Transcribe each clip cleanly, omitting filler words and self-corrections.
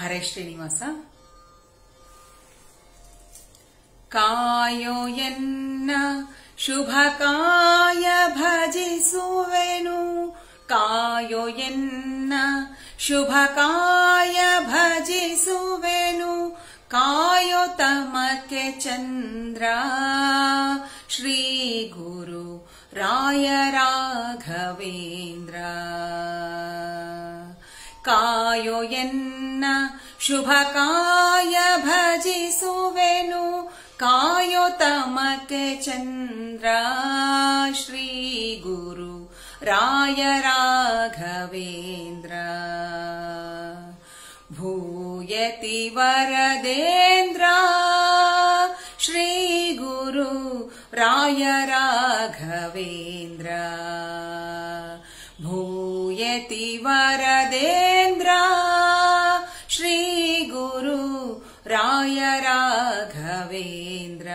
ಹರೇ ಶ್ರೀನಿವಾಸ. ಕಾಯೋ ಎನ್ನ ಶುಭಕಾಯ ಭಜಿಸುವೆನು, ಕಾಯೋ ಎನ್ನ ಶುಭಕಾಯ ಭಜಿಸುವೆನು, ಕಾಯೋ ತಮಕ್ಕೆ ಚಂದ್ರ ಶ್ರೀ ಗುರು ರಾಯ ರಾಘವೇಂದ್ರ. ಕಾಯೋ ಎನ್ನ ಶುಭಕಾಯ ಭಜಿಸುವೆನು, ಕಾಯೋ ತಮಕ್ಕೆ ಚಂದ್ರ ಶ್ರೀ ಗುರು ರಾಯ ರಾಘವೇಂದ್ರ. ಭೂಯತಿ ವರದೇಂದ್ರ ಶ್ರೀ ಗುರು ರಾಯ ರಾಘವೇಂದ್ರ. ಭೂಯತಿ ವರದೇಂದ್ರ ಶ್ರೀ ಗುರು ರಾಯ ರಾಘವೇಂದ್ರ.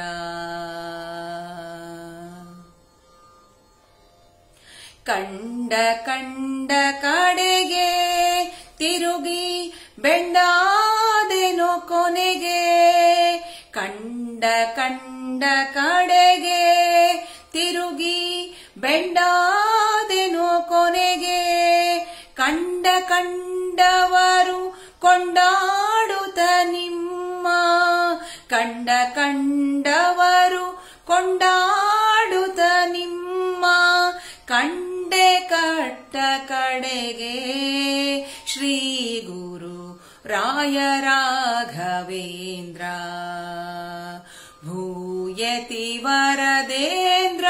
ಕಂಡ ಕಂಡ ಕಡೆಗೆ ತಿರುಗಿ ಬೆಂಡಾದೆನೋ ಕೊನೆಗೆ, ಕಂಡ ಕಂಡ ಕಡೆಗೆ ತಿರುಗಿ ಬೆಂಡಾದೆನೋ ಕೊನೆಗೆ, ಕಂಡ ಕಂಡವರು ಕೊಂಡಾಡುತ್ತ ನಿಮ್ಮ, ಕಂಡ ಕಂಡವರು ಕೊಂಡಾಡುತ್ತ ನಿಮ್ಮ, ಕಂಡೆ ಕಟ್ಟ ಕಡೆಗೆ ಶ್ರೀ ಗುರು ರಾಯ ರಾಘವೇಂದ್ರ. ಭೂಯತಿ ವರದೇಂದ್ರ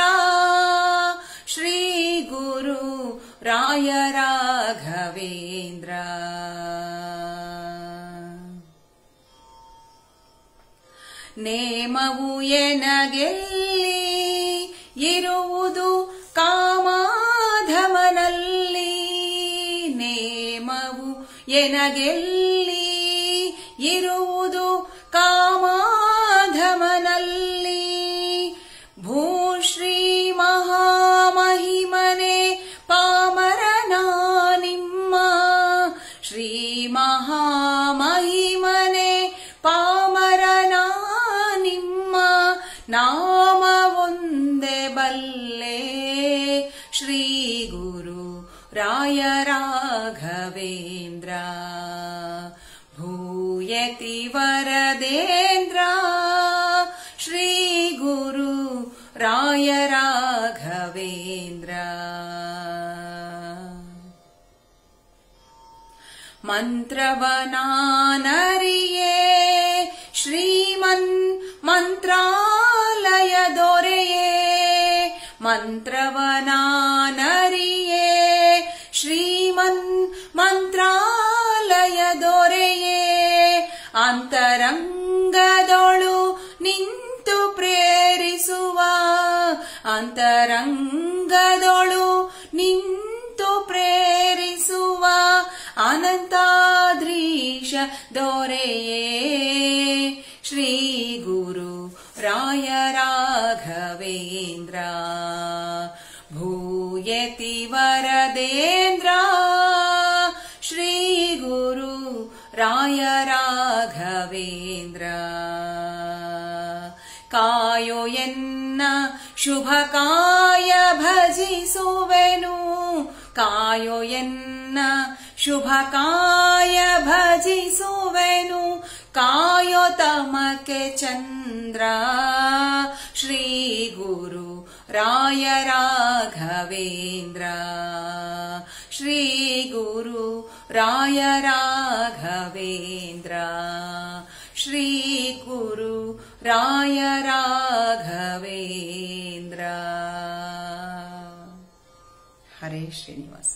ಶ್ರೀ ಗುರು ರಾಯ ರಾಘವೇಂದ್ರ. ನೇಮವು ಎನಗೆಲ್ಲಿ ಇರುವುದು ಕಾಮಾಧವನಲ್ಲಿ, ನೇಮವು ಎನಗೆಲ್ಲಿ ಇರುವುದು ಕಾಮಾಧವನಲ್ಲಿ. ಭೂಶ್ರೀ ಮಹಾಮಹಿಮನೆ ಪಾಮರನ ನಿಮ್ಮ, ಶ್ರೀ ಮಹಾಮಹಿಮನೆ ಪಾಮರನ ನಿಮ್ಮ, ನಾಮವೊಂದೇ ಬಲ್ಲೆ ಶ್ರೀ ಗುರು ರಾಯ ರಾಘವೇಂದ್ರ. ಭೂಯತಿ ವರದೇಂದ್ರ ಶ್ರೀ ಗುರು ರಾಯ ರಾಘವೇಂದ್ರ. ಮಂತ್ರವನಾನರಿಯೇ ಶ್ರೀಮನ್ ಮಂತ್ರಾಲಯ ದೊರೆಯೇ, ಮಂತ್ರವನಾನರಿಯೇ ಶ್ರೀಮನ್ ಮಂತ್ರಾಲಯ ದೊರೆಯೇ, ಅಂತರಂಗದೊಳು ನಿಂತು ಪ್ರೇರಿಸುವ, ಅಂತರಂಗದೊಳು ನಿಂತು ಪ್ರೇರಿಸುವ, ಅನಂತಾದ್ರೀಶ ದೊರೆಯೇ ಶ್ರೀ ಗುರು ರಾಯ ರಾಘವೇಂದ್ರ. ಭೂಯತಿ ವರದೇಂದ್ರ ಶ್ರೀ ಗುರು ರಾಯ ರಾಘವೇಂದ್ರ. ಕಾಯೋ ಎನ್ನ ಶುಭಕಾಯ ಭಜಿಸುವೆನು, ಕಾಯೋ ಎನ್ನ ಶುಭಕಾಯ ಭಜಿಸುವೆನು, ಕಾಯೋ ತಮಕ್ಕೆ ಚಂದ್ರ ಶ್ರೀ ಗುರು ರಾಯ ರಾಘವೇಂದ್ರ. ಶ್ರೀ ಗುರು ರಾಯ ರಾಘವೇಂದ್ರ. ಶ್ರೀ ಗುರು ರಾಯ ರಾಘವೇಂದ್ರ. ಹರೇ ಶ್ರೀನಿವಾಸ.